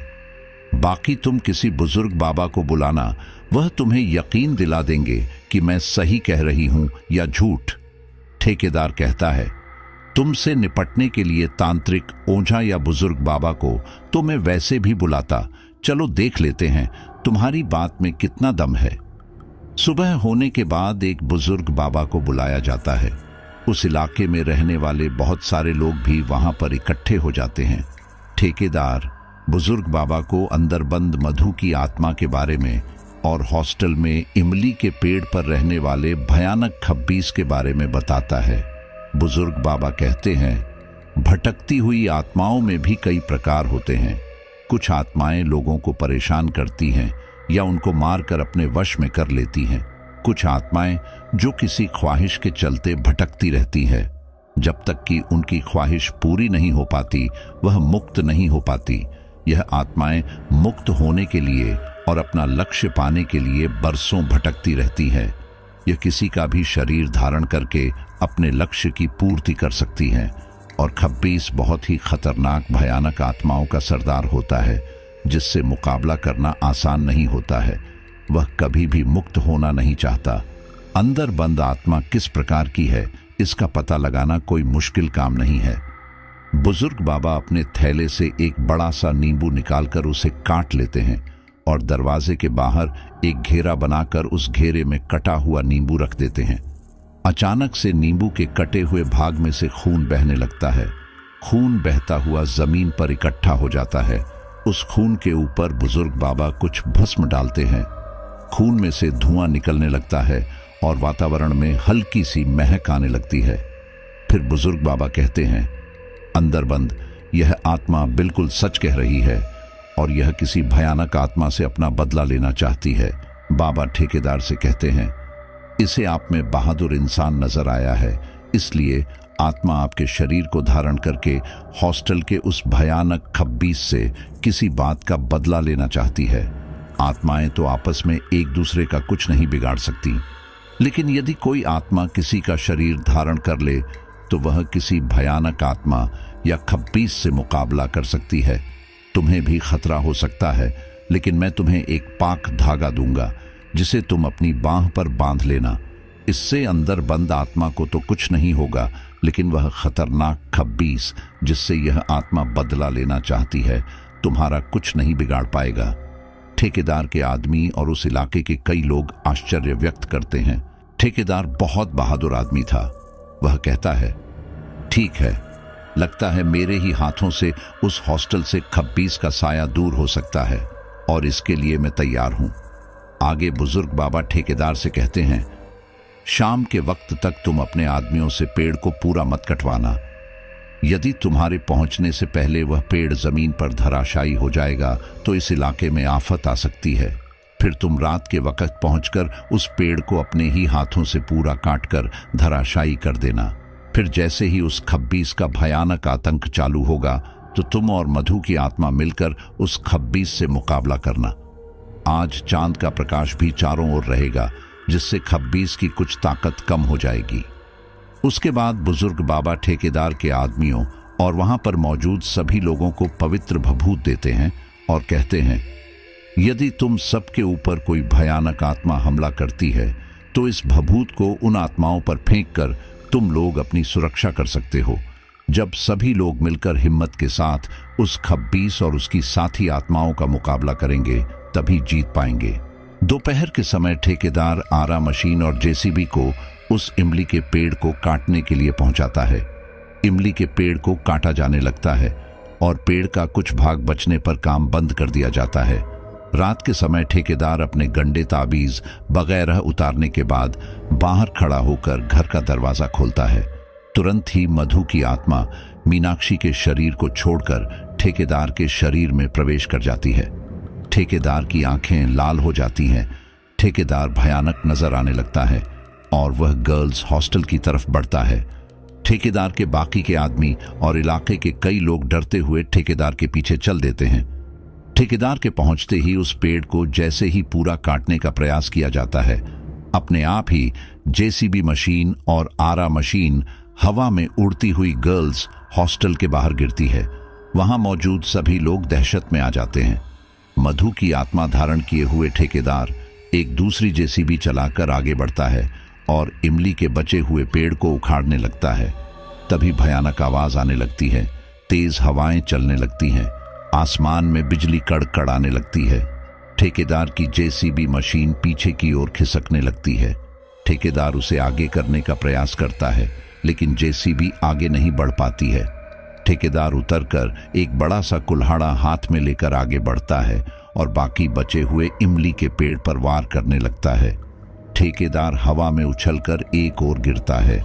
बाकी तुम किसी बुजुर्ग बाबा को बुलाना, वह तुम्हें यकीन दिला देंगे कि मैं सही कह रही हूं या झूठ। ठेकेदार कहता है, तुमसे निपटने के लिए तांत्रिक, ओझा या बुजुर्ग बाबा को तो मैं वैसे भी बुलाता। चलो देख लेते हैं तुम्हारी बात में कितना दम है। सुबह होने के बाद एक बुजुर्ग बाबा को बुलाया जाता है। उस इलाके में रहने वाले बहुत सारे लोग भी वहां पर इकट्ठे हो जाते हैं। ठेकेदार बुजुर्ग बाबा को अंदर बंद मधु की आत्मा के बारे में और हॉस्टल में इमली के पेड़ पर रहने वाले भयानक खब्बीस के बारे में बताता है। बुजुर्ग बाबा कहते हैं, भटकती हुई आत्माओं में भी कई प्रकार होते हैं। कुछ आत्माएं लोगों को परेशान करती हैं या उनको मारकर अपने वश में कर लेती हैं। कुछ आत्माएं जो किसी ख्वाहिश के चलते भटकती रहती है, जब तक कि उनकी ख्वाहिश पूरी नहीं हो पाती वह मुक्त नहीं हो पाती। यह आत्माएं मुक्त होने के लिए और अपना लक्ष्य पाने के लिए बरसों भटकती रहती है। यह किसी का भी शरीर धारण करके अपने लक्ष्य की पूर्ति कर सकती हैं। और खब्बीस बहुत ही खतरनाक भयानक आत्माओं का सरदार होता है, जिससे मुकाबला करना आसान नहीं होता है। वह कभी भी मुक्त होना नहीं चाहता। अंदर बंद आत्मा किस प्रकार की है, इसका पता लगाना कोई मुश्किल काम नहीं है। बुजुर्ग बाबा अपने थैले से एक बड़ा सा नींबू निकालकर उसे काट लेते हैं और दरवाजे के बाहर एक घेरा बनाकर उस घेरे में कटा हुआ नींबू रख देते हैं। अचानक से नींबू के कटे हुए भाग में से खून बहने लगता है। खून बहता हुआ जमीन पर इकट्ठा हो जाता है। उस खून के ऊपर बुजुर्ग बाबा कुछ भस्म डालते हैं। खून में से धुआं निकलने लगता है और वातावरण में हल्की सी महक आने लगती है। फिर बुजुर्ग बाबा कहते हैं, अंदर बंद यह आत्मा बिल्कुल सच कह रही है और यह किसी भयानक आत्मा से अपना बदला लेना चाहती है। बाबा ठेकेदार से कहते हैं, इसे आप में बहादुर इंसान नजर आया है, इसलिए आत्मा आपके शरीर को धारण करके हॉस्टल के उस भयानक खब्बीस से किसी बात का बदला लेना चाहती है। आत्माएं तो आपस में एक दूसरे का कुछ नहीं बिगाड़ सकती, लेकिन यदि कोई आत्मा किसी का शरीर धारण कर ले तो वह किसी भयानक आत्मा या खब्बीस से मुकाबला कर सकती है। तुम्हें भी खतरा हो सकता है, लेकिन मैं तुम्हें एक पाक धागा दूंगा जिसे तुम अपनी बांह पर बांध लेना। इससे अंदर बंद आत्मा को तो कुछ नहीं होगा, लेकिन वह खतरनाक खब्बीस जिससे यह आत्मा बदला लेना चाहती है तुम्हारा कुछ नहीं बिगाड़ पाएगा। ठेकेदार के आदमी और उस इलाके के कई लोग आश्चर्य व्यक्त करते हैं। ठेकेदार बहुत बहादुर आदमी था। वह कहता है, ठीक है, लगता है मेरे ही हाथों से उस हॉस्टल से खब्बीस का साया दूर हो सकता है और इसके लिए मैं तैयार हूं। आगे बुजुर्ग बाबा ठेकेदार से कहते हैं, शाम के वक्त तक तुम अपने आदमियों से पेड़ को पूरा मत कटवाना। यदि तुम्हारे पहुंचने से पहले वह पेड़ जमीन पर धराशायी हो जाएगा तो इस इलाके में आफत आ सकती है। फिर तुम रात के वक्त पहुंचकर उस पेड़ को अपने ही हाथों से पूरा काटकर धराशायी कर देना। फिर जैसे ही उस खब्बीस का भयानक आतंक चालू होगा तो तुम और मधु की आत्मा मिलकर उस खब्बीस से मुकाबला करना। आज चांद का प्रकाश भी चारों ओर रहेगा, जिससे खब्बीस की कुछ ताकत कम हो जाएगी। उसके बाद बुजुर्ग बाबा ठेकेदार के आदमियों और वहां पर मौजूद सभी लोगों को पवित्र भभूत देते हैं और कहते हैं, यदि तुम सबके ऊपर कोई भयानक आत्मा हमला करती है तो इस भभूत को उन आत्माओं पर फेंक कर तुम लोग अपनी सुरक्षा कर सकते हो। जब सभी लोग मिलकर हिम्मत के साथ उस खब्बीस और उसकी साथी आत्माओं का मुकाबला करेंगे तभी जीत पाएंगे। दोपहर के समय ठेकेदार आरा मशीन और जेसीबी को उस इमली के पेड़ को काटने के लिए पहुंचाता है। इमली के पेड़ को काटा जाने लगता है और पेड़ का कुछ भाग बचने पर काम बंद कर दिया जाता है। रात के समय ठेकेदार अपने गंडे ताबीज वगैरह उतारने के बाद बाहर खड़ा होकर घर का दरवाजा खोलता है। तुरंत ही मधु की आत्मा मीनाक्षी के शरीर को छोड़कर ठेकेदार के शरीर में प्रवेश कर जाती है। ठेकेदार की आंखें लाल हो जाती हैं। ठेकेदार भयानक नजर आने लगता है और वह गर्ल्स हॉस्टल की तरफ बढ़ता है। ठेकेदार के बाकी के आदमी और इलाके के कई लोग डरते हुए ठेकेदार के पीछे चल देते हैं। ठेकेदार के पहुंचते ही उस पेड़ को जैसे ही पूरा काटने का प्रयास किया जाता है, अपने आप ही जेसीबी मशीन और आरा मशीन हवा में उड़ती हुई गर्ल्स हॉस्टल के बाहर गिरती है। वहां मौजूद सभी लोग दहशत में आ जाते हैं। मधु की आत्मा धारण किए हुए ठेकेदार एक दूसरी जेसीबी चलाकर आगे बढ़ता है और इमली के बचे हुए पेड़ को उखाड़ने लगता है। तभी भयानक आवाज आने लगती है, तेज हवाएं चलने लगती हैं, आसमान में बिजली कड़कड़ाने लगती है। ठेकेदार की जेसीबी मशीन पीछे की ओर खिसकने लगती है। ठेकेदार उसे आगे करने का प्रयास करता है, लेकिन जेसीबी आगे नहीं बढ़ पाती है। ठेकेदार उतरकर एक बड़ा सा कुल्हाड़ा हाथ में लेकर आगे बढ़ता है और बाकी बचे हुए इमली के पेड़ पर वार करने लगता है। ठेकेदार हवा में उछलकर एक ओर गिरता है।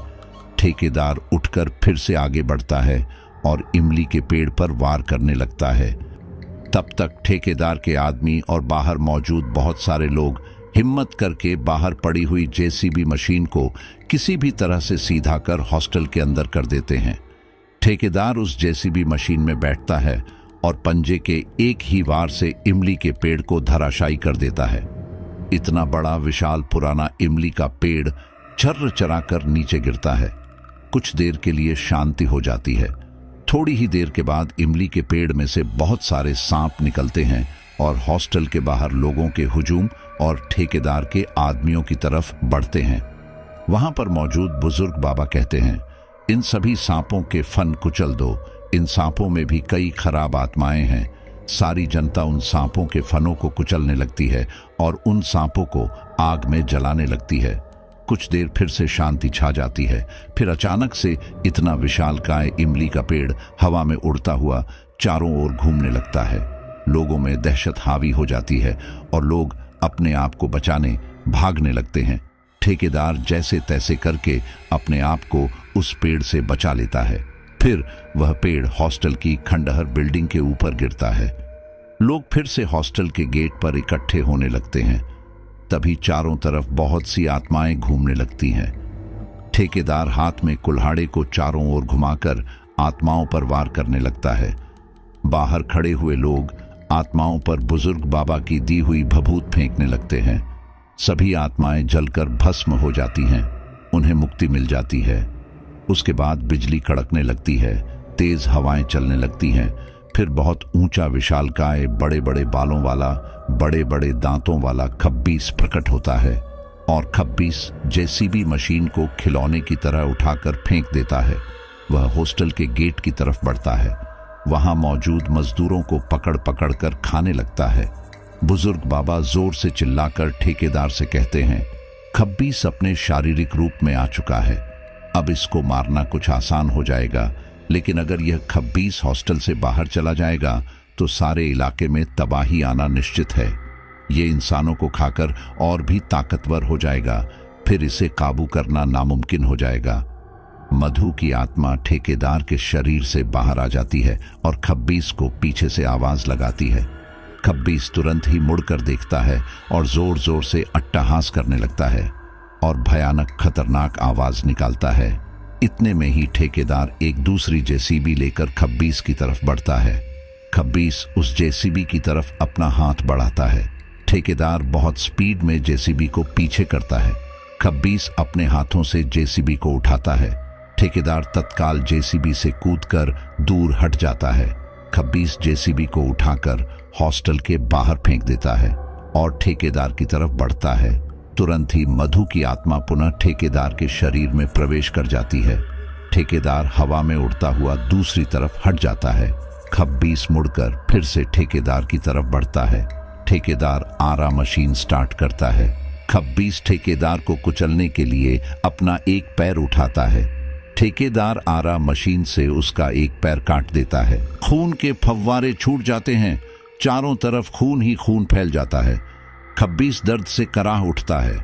ठेकेदार उठकर फिर से आगे बढ़ता है और इमली के पेड़ पर वार करने लगता है। तब तक ठेकेदार के आदमी और बाहर मौजूद बहुत सारे लोग हिम्मत करके बाहर पड़ी हुई जेसीबी मशीन को किसी भी तरह से सीधा कर हॉस्टल के अंदर कर देते हैं। ठेकेदार उस जेसीबी मशीन में बैठता है और पंजे के एक ही वार से इमली के पेड़ को धराशायी कर देता है। इतना बड़ा विशाल पुराना इमली का पेड़ चर्र चराकर नीचे गिरता है। कुछ देर के लिए शांति हो जाती है। थोड़ी ही देर के बाद इमली के पेड़ में से बहुत सारे सांप निकलते हैं और हॉस्टल के बाहर लोगों के हुजूम और ठेकेदार के आदमियों की तरफ बढ़ते हैं। वहां पर मौजूद बुजुर्ग बाबा कहते हैं, इन सभी सांपों के फन कुचल दो। इन सांपों में भी कई खराब आत्माएं हैं। सारी जनता उन सांपों के फनों को कुचलने लगती है और उन सांपों को आग में जलाने लगती है। कुछ देर फिर से शांति छा जाती है। फिर अचानक से इतना विशालकाय इमली का पेड़ हवा में उड़ता हुआ चारों ओर घूमने लगता है। लोगों में दहशत हावी हो जाती है और लोग अपने आप को बचाने भागने लगते हैं। ठेकेदार जैसे तैसे करके अपने आप को उस पेड़ से बचा लेता है। फिर वह पेड़ हॉस्टल की खंडहर बिल्डिंग के ऊपर गिरता है। लोग फिर से हॉस्टल के गेट पर इकट्ठे होने लगते हैं। तभी चारों तरफ बहुत सी आत्माएं घूमने लगती हैं। ठेकेदार हाथ में कुल्हाड़े को चारों ओर घुमाकर आत्माओं पर वार करने लगता है। बाहर खड़े हुए लोग आत्माओं पर बुजुर्ग बाबा की दी हुई भभूत फेंकने लगते हैं। सभी आत्माएं जलकर भस्म हो जाती हैं। उन्हें मुक्ति मिल जाती है। उसके बाद बिजली कड़कने लगती है, तेज हवाएं चलने लगती हैं। फिर बहुत ऊंचा विशालकाय बड़े बड़े बालों वाला, बड़े बड़े दांतों वाला खब्बीस प्रकट होता है और खब्बीस जेसीबी मशीन को खिलौने की तरह उठाकर फेंक देता है। वह हॉस्टल के गेट की तरफ बढ़ता है। वहां मौजूद मजदूरों को पकड़ पकड़ कर खाने लगता है। बुजुर्ग बाबा जोर से चिल्लाकर ठेकेदार से कहते हैं, खब्बीस अपने शारीरिक रूप में आ चुका है। अब इसको मारना कुछ आसान हो जाएगा, लेकिन अगर यह खब्बीस हॉस्टल से बाहर चला जाएगा तो सारे इलाके में तबाही आना निश्चित है। ये इंसानों को खाकर और भी ताकतवर हो जाएगा। फिर इसे काबू करना नामुमकिन हो जाएगा। मधु की आत्मा ठेकेदार के शरीर से बाहर आ जाती है और खब्बीस को पीछे से आवाज लगाती है। खब्बीस तुरंत ही मुड़कर देखता है और जोर जोर से अट्टहास करने लगता है और भयानक खतरनाक आवाज निकालता है। इतने में ही ठेकेदार एक दूसरी जेसीबी लेकर खब्बीस की तरफ बढ़ता है। खब्बीस उस जेसीबी की तरफ अपना हाथ बढ़ाता है। ठेकेदार बहुत स्पीड में जेसीबी को पीछे करता है। खब्बीस अपने हाथों से जेसीबी को उठाता है। ठेकेदार तत्काल जेसीबी से कूदकर दूर हट जाता है। खब्बीस जेसीबी को उठाकर हॉस्टल के बाहर फेंक देता है और ठेकेदार की तरफ बढ़ता है। तुरंत ही मधु की आत्मा पुनः ठेकेदार के शरीर में प्रवेश कर जाती है। ठेकेदार हवा में उड़ता हुआ दूसरी तरफ हट जाता है। खब्बीस मुड़कर फिर से ठेकेदार की तरफ बढ़ता है। ठेकेदार आरा मशीन स्टार्ट करता है। खब्बीस ठेकेदार को कुचलने के लिए अपना एक पैर उठाता है। ठेकेदार आरा मशीन से उसका एक पैर काट देता है। खून के फव्वारे छूट जाते हैं। चारों तरफ खून ही खून फैल जाता है। खब्बीस दर्द से कराह उठता है।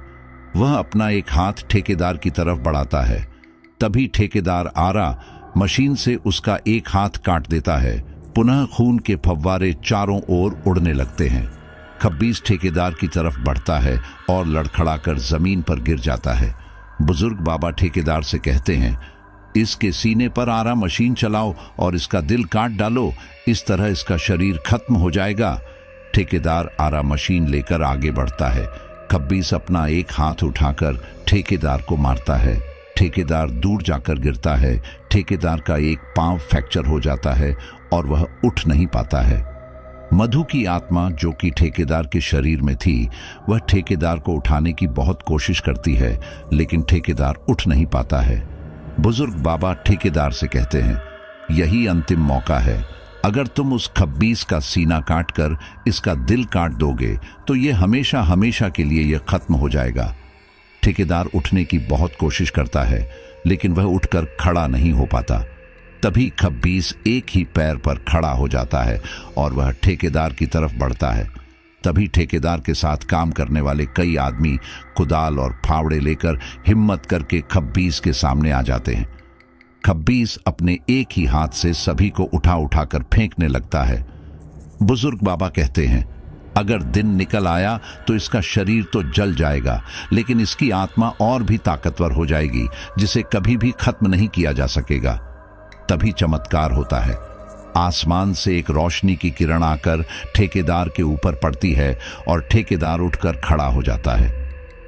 वह अपना एक हाथ ठेकेदार की तरफ बढ़ाता है। तभी ठेकेदार आरा मशीन से उसका एक हाथ काट देता है। पुनः खून के फव्वारे चारों ओर उड़ने लगते हैं। खब्बीस ठेकेदार की तरफ बढ़ता है और लड़खड़ाकर जमीन पर गिर जाता है। बुजुर्ग बाबा ठेकेदार से कहते हैं, इसके सीने पर आरा मशीन चलाओ और इसका दिल काट डालो। इस तरह इसका शरीर खत्म हो जाएगा। ठेकेदार आरा मशीन लेकर आगे बढ़ता है। खब्बीस अपना एक हाथ उठाकर ठेकेदार को मारता है। ठेकेदार दूर जाकर गिरता है। ठेकेदार का एक पांव फ्रैक्चर हो जाता है और वह उठ नहीं पाता है। मधु की आत्मा जो कि ठेकेदार के शरीर में थी, वह ठेकेदार को उठाने की बहुत कोशिश करती है, लेकिन ठेकेदार उठ नहीं पाता है। बुजुर्ग बाबा ठेकेदार से कहते हैं, यही अंतिम मौका है। अगर तुम उस खब्बीस का सीना काटकर इसका दिल काट दोगे तो ये हमेशा हमेशा के लिए यह खत्म हो जाएगा। ठेकेदार उठने की बहुत कोशिश करता है, लेकिन वह उठकर खड़ा नहीं हो पाता। तभी खब्बीस एक ही पैर पर खड़ा हो जाता है और वह ठेकेदार की तरफ बढ़ता है। तभी ठेकेदार के साथ काम करने वाले कई आदमी कुदाल और फावड़े लेकर हिम्मत करके खब्बीस के सामने आ जाते हैं। खब्बीस अपने एक ही हाथ से सभी को उठा उठाकर फेंकने लगता है। बुजुर्ग बाबा कहते हैं, अगर दिन निकल आया तो इसका शरीर तो जल जाएगा, लेकिन इसकी आत्मा और भी ताकतवर हो जाएगी, जिसे कभी भी खत्म नहीं किया जा सकेगा। तभी चमत्कार होता है। आसमान से एक रोशनी की किरण आकर ठेकेदार के ऊपर पड़ती है और ठेकेदार उठकर खड़ा हो जाता है।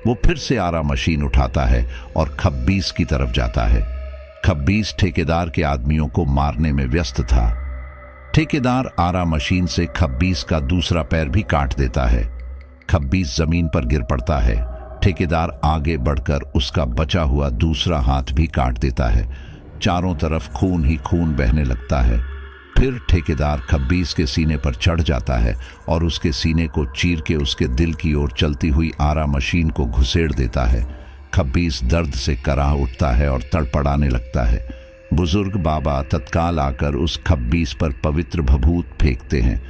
वो फिर से आरा मशीन उठाता है और खब्बीस की तरफ जाता है। खब्बीस ठेकेदार के आदमियों को मारने में व्यस्त था। ठेकेदार आरा मशीन से खब्बीस का दूसरा पैर भी काट देता है। खब्बीस जमीन पर गिर पड़ता है। ठेकेदार आगे बढ़कर उसका बचा हुआ दूसरा हाथ भी काट देता है। चारों तरफ खून ही खून बहने लगता है। फिर ठेकेदार खब्बीस के सीने पर चढ़ जाता है और उसके सीने को चीर के उसके दिल की ओर चलती हुई आरा मशीन को घुसेड़ देता है। खब्बीस दर्द से कराह उठता है और तड़पड़ाने लगता है। बुजुर्ग बाबा तत्काल आकर उस खब्बीस पर पवित्र भभूत फेंकते हैं।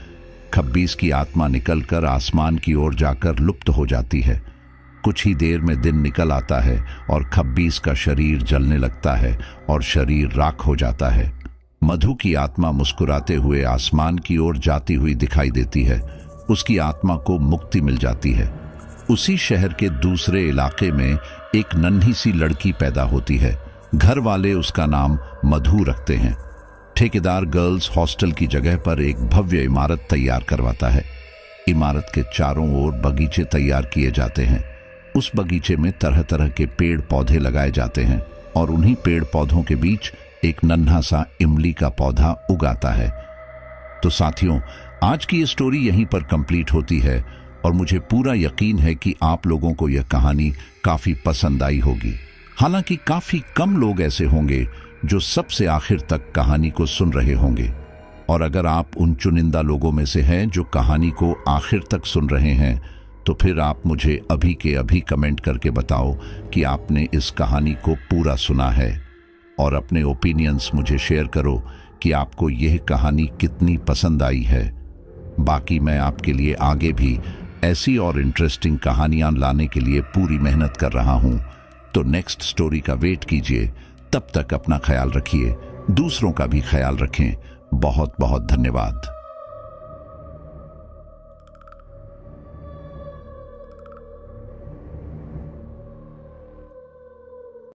खब्बीस की आत्मा निकलकर आसमान की ओर जाकर लुप्त हो जाती है। कुछ ही देर में दिन निकल आता है और खब्बीस का शरीर जलने लगता है और शरीर राख हो जाता है। मधु की आत्मा मुस्कुराते हुए आसमान की ओर जाती हुई दिखाई देती है। उसकी आत्मा को मुक्ति मिल जाती है। उसी शहर के दूसरे इलाके में एक नन्ही सी लड़की पैदा होती है। घर वाले उसका नाम मधु रखते हैं। ठेकेदार गर्ल्स हॉस्टल की जगह पर एक भव्य इमारत तैयार करवाता है। इमारत के चारों ओर बगीचे तैयार किए जाते हैं। उस बगीचे में तरह तरह के पेड़ पौधे लगाए जाते हैं और उन्हीं पेड़ पौधों के बीच एक नन्हा सा इमली का पौधा उगाता है। तो साथियों, आज की ये स्टोरी यहीं पर कंप्लीट होती है और मुझे पूरा यकीन है कि आप लोगों को यह कहानी काफी पसंद आई होगी। हालांकि काफी कम लोग ऐसे होंगे जो सबसे आखिर तक कहानी को सुन रहे होंगे, और अगर आप उन चुनिंदा लोगों में से हैं जो कहानी को आखिर तक सुन रहे हैं, तो फिर आप मुझे अभी के अभी कमेंट करके बताओ कि आपने इस कहानी को पूरा सुना है, और अपने ओपिनियंस मुझे शेयर करो कि आपको यह कहानी कितनी पसंद आई है। बाकी मैं आपके लिए आगे भी ऐसी और इंटरेस्टिंग कहानियां लाने के लिए पूरी मेहनत कर रहा हूं। तो नेक्स्ट स्टोरी का वेट कीजिए। तब तक अपना ख्याल रखिए, दूसरों का भी ख्याल रखें। बहुत बहुत धन्यवाद।